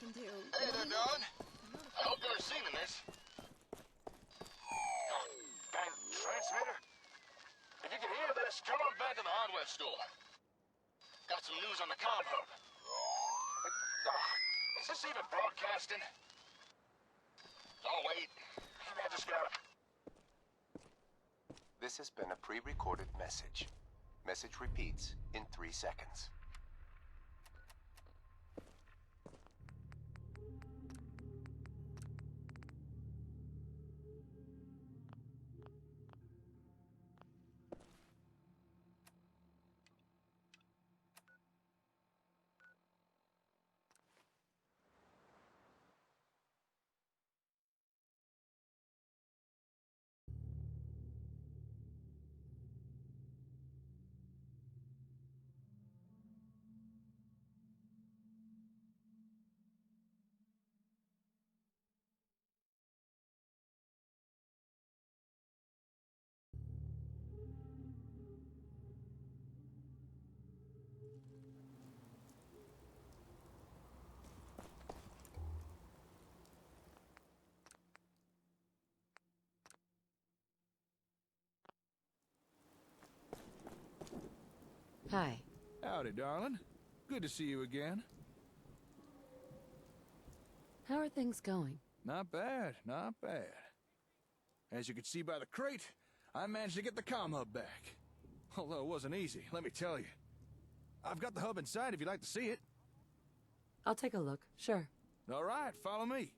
can do. Hey there, Dawn. I hope you're receiving this. Dang transmitter. If you can hear this, come on back to the hardware store. Got some news on the comm hub. Is this even broadcasting? Oh, wait. Maybe I just gotta... This has been a pre-recorded message. Message repeats in 3 seconds. Hi. Howdy, darling. Good to see you again. How are things going? Not bad, not bad. As you can see by the crate, I managed to get the comm hub back. Although it wasn't easy, let me tell you. I've got the hub inside if you'd like to see it. I'll take a look, sure. All right, follow me.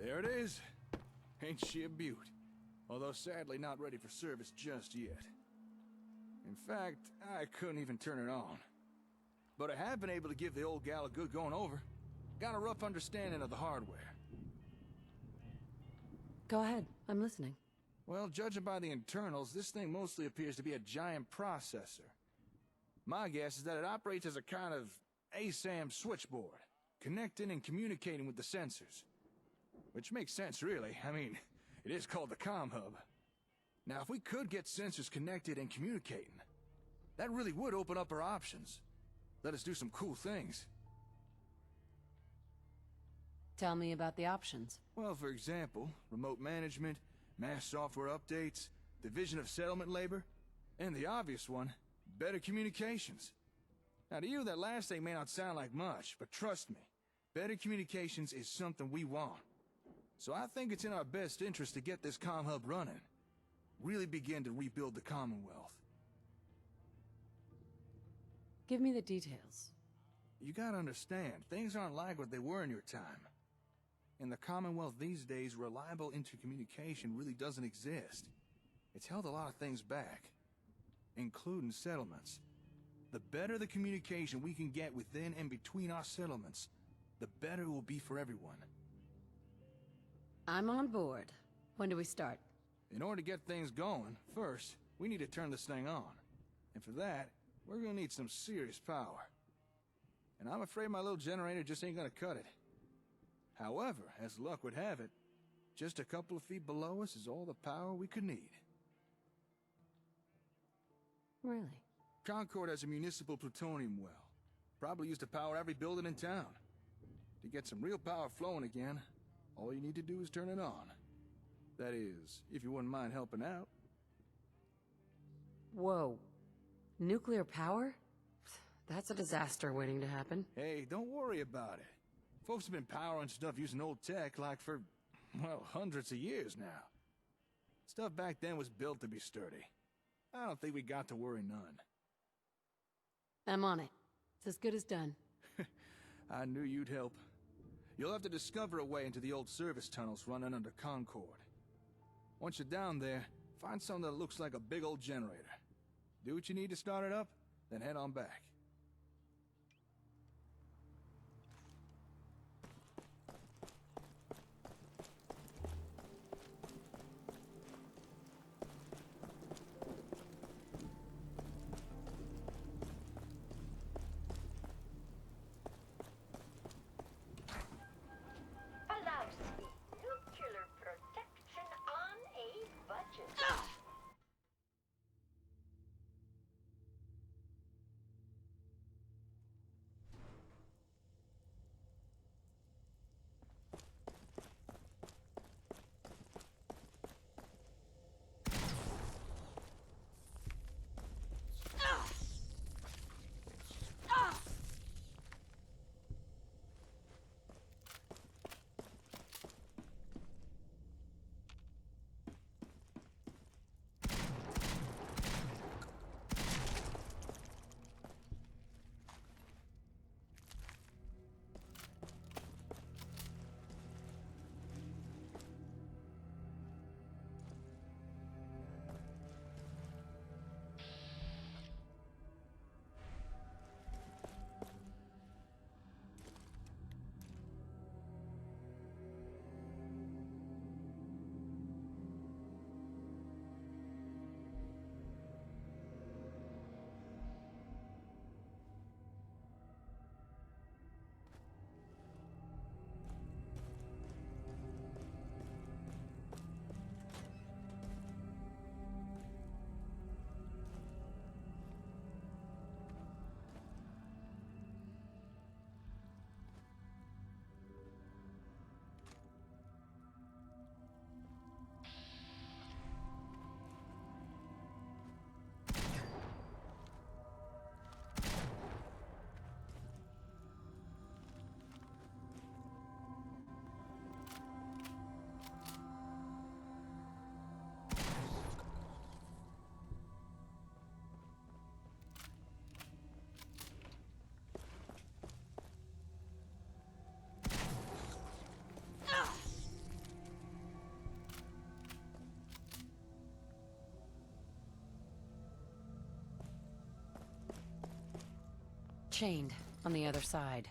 There it is. Ain't she a beaut? Although sadly not ready for service just yet. In fact, I couldn't even turn it on. But I have been able to give the old gal a good going over. Got a rough understanding of the hardware. Go ahead, I'm listening. Well, judging by the internals, this thing mostly appears to be a giant processor. My guess is that it operates as a kind of ASAM switchboard, connecting and communicating with the sensors. Which makes sense, really. I mean, it is called the comm hub. Now, if we could get sensors connected and communicating, that really would open up our options. Let us do some cool things. Tell me about the options. Well, for example, remote management, mass software updates, division of settlement labor, and the obvious one, better communications. Now, to you, that last thing may not sound like much, but trust me, better communications is something we want. So I think it's in our best interest to get this comm hub running. Really begin to rebuild the Commonwealth. Give me the details. You gotta understand, things aren't like what they were in your time. In the Commonwealth these days, reliable intercommunication really doesn't exist. It's held a lot of things back, including settlements. The better the communication we can get within and between our settlements, the better it will be for everyone. I'm on board. When do we start? In order to get things going, first, we need to turn this thing on. And for that, we're gonna need some serious power. And I'm afraid my little generator just ain't gonna cut it. However, as luck would have it, just a couple of feet below us is all the power we could need. Really? Concord has a municipal plutonium well. Probably used to power every building in town. To get some real power flowing again, all you need to do is turn it on. That is, if you wouldn't mind helping out. Whoa. Nuclear power? That's a disaster waiting to happen. Hey, don't worry about it. Folks have been powering stuff using old tech like for, well, hundreds of years now. Stuff back then was built to be sturdy. I don't think we got to worry none. I'm on it. It's as good as done. I knew you'd help. You'll have to discover a way into the old service tunnels running under Concord. Once you're down there, find something that looks like a big old generator. Do what you need to start it up, then head on back. Allows nuclear protection on a chained on the other side.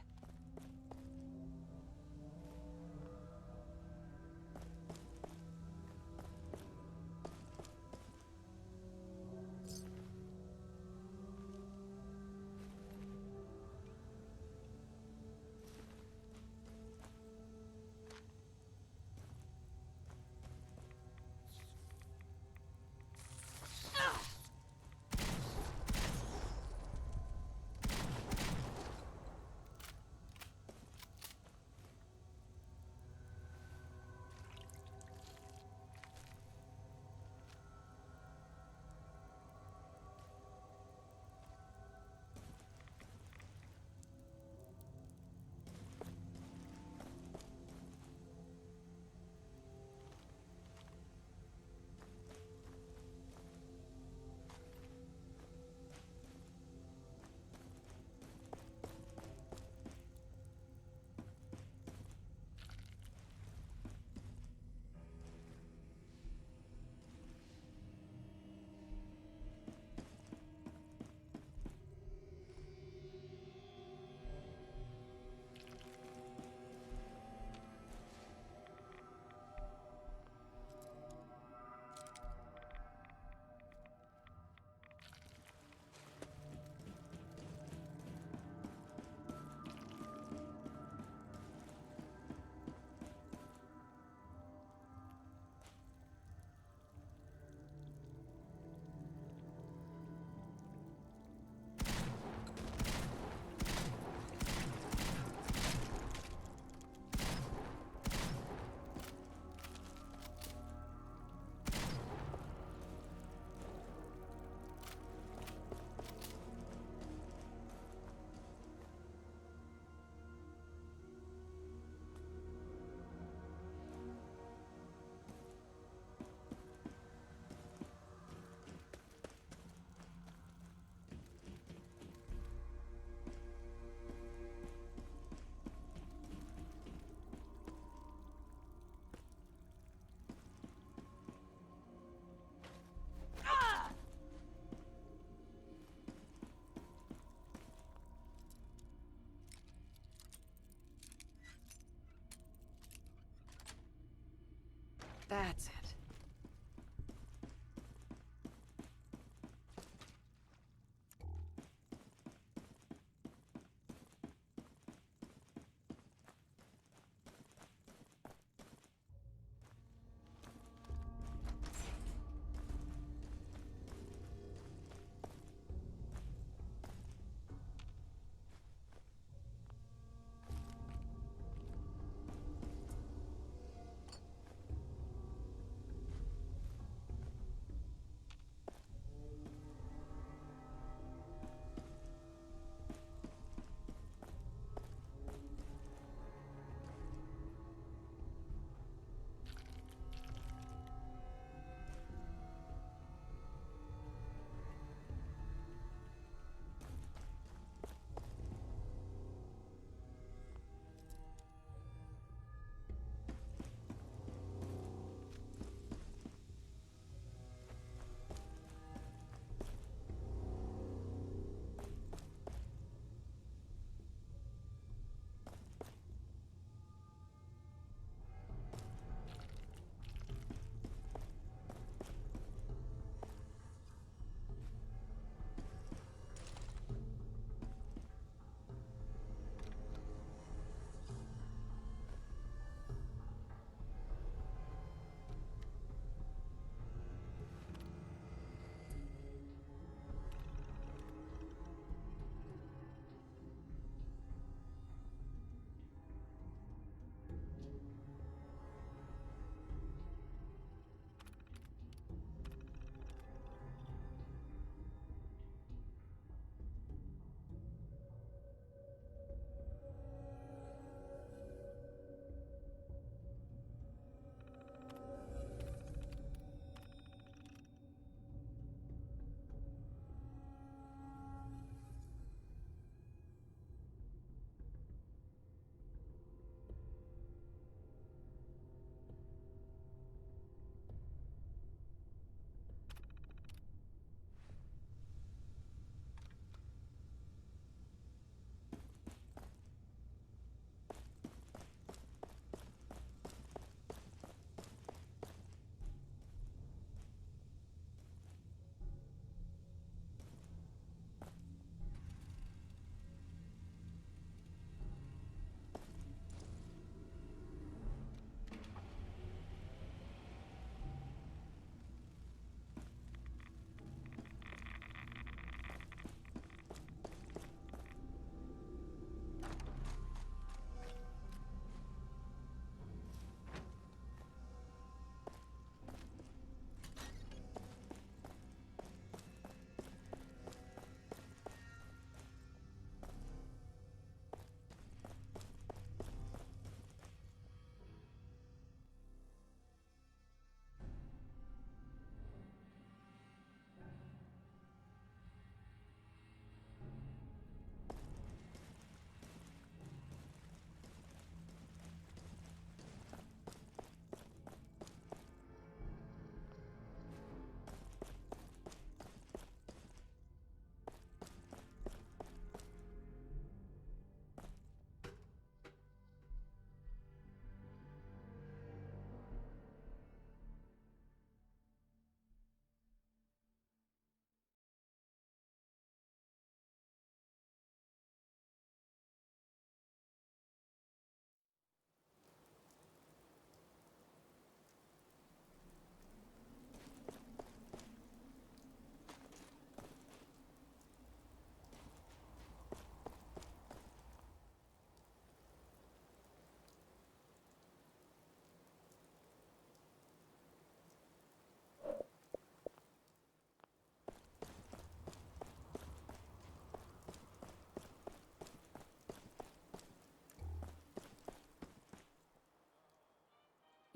That's it.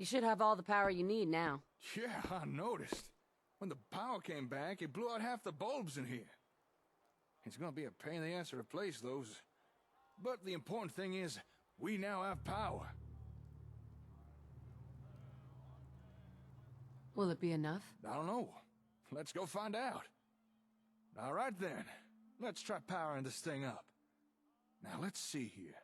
You should have all the power you need now. Yeah, I noticed. When the power came back, it blew out half the bulbs in here. It's gonna be a pain in the ass to replace those. But the important thing is, we now have power. Will it be enough? I don't know. Let's go find out. All right then. Let's try powering this thing up. Now let's see here.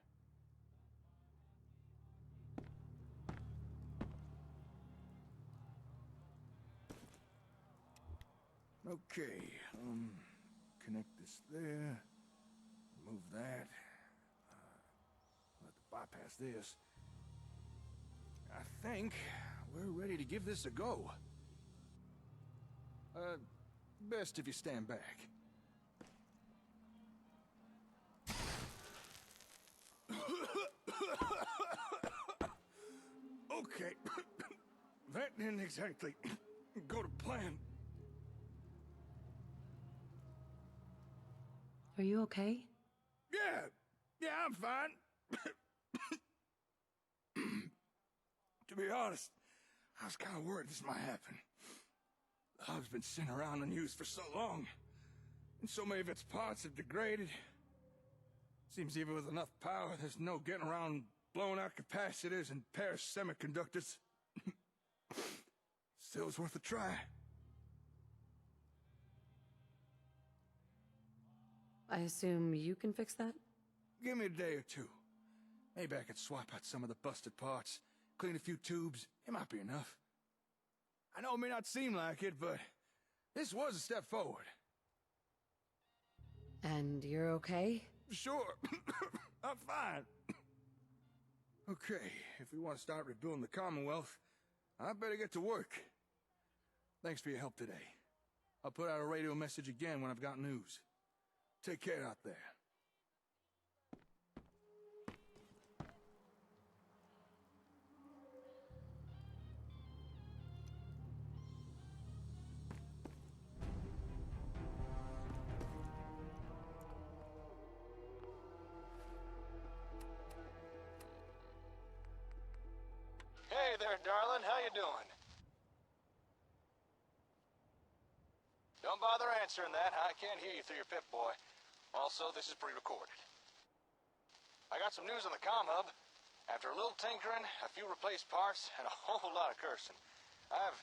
Okay, connect this there. Move that. Let the bypass this. I think we're ready to give this a go. Best if you stand back. Okay. That didn't exactly go to plan. Are you okay? Yeah, I'm fine. To be honest, I was kind of worried this might happen. The hub's been sitting around unused for so long, and so many of its parts have degraded. Seems even with enough power, there's no getting around blowing out capacitors and Paris semiconductors. Still, it's worth a try. I assume you can fix that? Give me a day or two. Maybe I could swap out some of the busted parts, clean a few tubes. It might be enough. I know it may not seem like it, but this was a step forward. And you're okay? Sure. I'm fine. Okay, if we want to start rebuilding the Commonwealth, I better get to work. Thanks for your help today. I'll put out a radio message again when I've got news. Take care out there. Hey there, darling. How you doing? Don't bother answering that. I can't hear you through your Pip-Boy. Also, this is pre-recorded. I got some news on the comm hub. After a little tinkering, a few replaced parts, and a whole lot of cursing, I've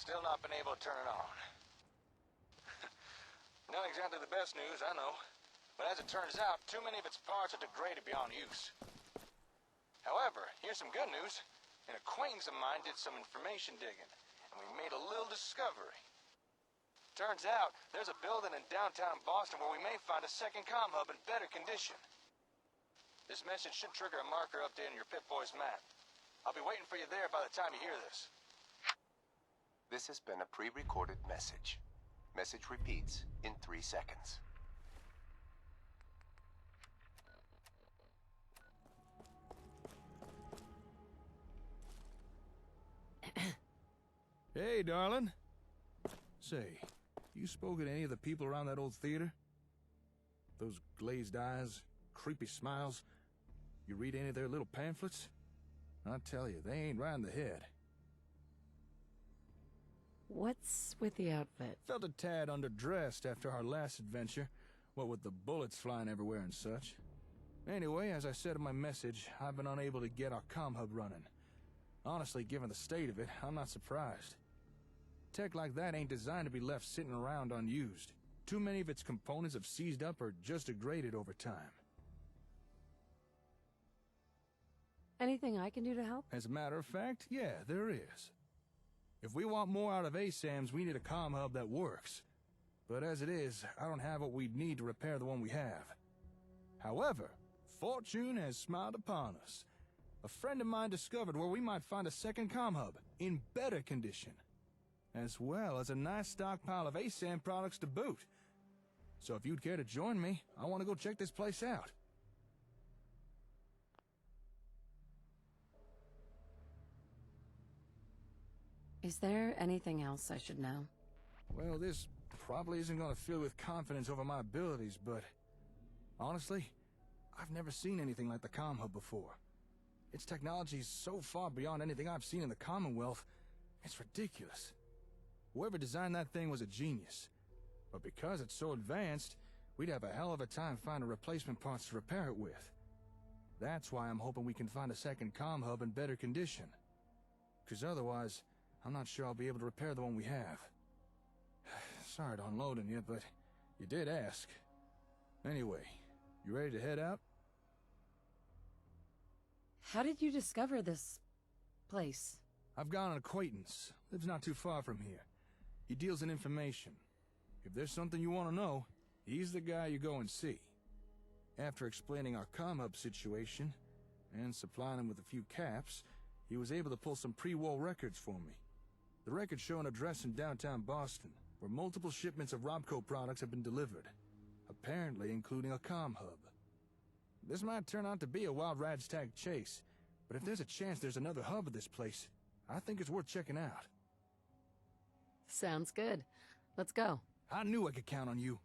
still not been able to turn it on. Not exactly the best news, I know. But as it turns out, too many of its parts are degraded beyond use. However, here's some good news. An acquaintance of mine did some information digging, and we made a little discovery. Turns out, there's a building in downtown Boston where we may find a second comm hub in better condition. This message should trigger a marker update on your Pip-Boy's map. I'll be waiting for you there by the time you hear this. This has been a pre-recorded message. Message repeats in 3 seconds. Hey, darling. Say, you spoken to any of the people around that old theater? Those glazed eyes, creepy smiles. You read any of their little pamphlets? I tell you, they ain't right in the head. What's with the outfit? Felt a tad underdressed after our last adventure, what with the bullets flying everywhere and such. Anyway, as I said in my message, I've been unable to get our comm hub running. Honestly, given the state of it, I'm not surprised. Tech like that ain't designed to be left sitting around unused. Too many of its components have seized up or just degraded over time. Anything I can do to help? As a matter of fact, yeah, there is. If we want more out of ASAMs, we need a comm hub that works. But as it is, I don't have what we'd need to repair the one we have. However, fortune has smiled upon us. A friend of mine discovered where we might find a second comm hub in better condition, as well as a nice stockpile of ASAM products to boot. So if you'd care to join me, I want to go check this place out. Is there anything else I should know? Well, this probably isn't going to fill with confidence over my abilities, but honestly, I've never seen anything like the comm hub before. Its technology is so far beyond anything I've seen in the Commonwealth, it's ridiculous. Whoever designed that thing was a genius. But because it's so advanced, we'd have a hell of a time finding replacement parts to repair it with. That's why I'm hoping we can find a second comm hub in better condition. Because otherwise, I'm not sure I'll be able to repair the one we have. Sorry to unload on you, but you did ask. Anyway, you ready to head out? How did you discover this place? I've got an acquaintance. Lives not too far from here. He deals in information. If there's something you want to know, he's the guy you go and see. After explaining our comm hub situation, and supplying him with a few caps, he was able to pull some pre-war records for me. The records show an address in downtown Boston, where multiple shipments of Robco products have been delivered, apparently including a comm hub. This might turn out to be a wild ragtag chase, but if there's a chance there's another hub of this place, I think it's worth checking out. Sounds good. Let's go. I knew I could count on you.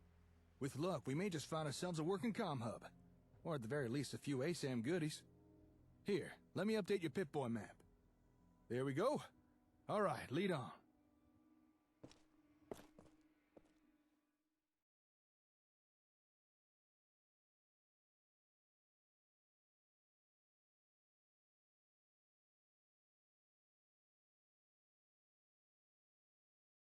With luck, we may just find ourselves a working comm hub. Or at the very least, a few ASAM goodies. Here, let me update your Pip-Boy map. There we go. All right, lead on.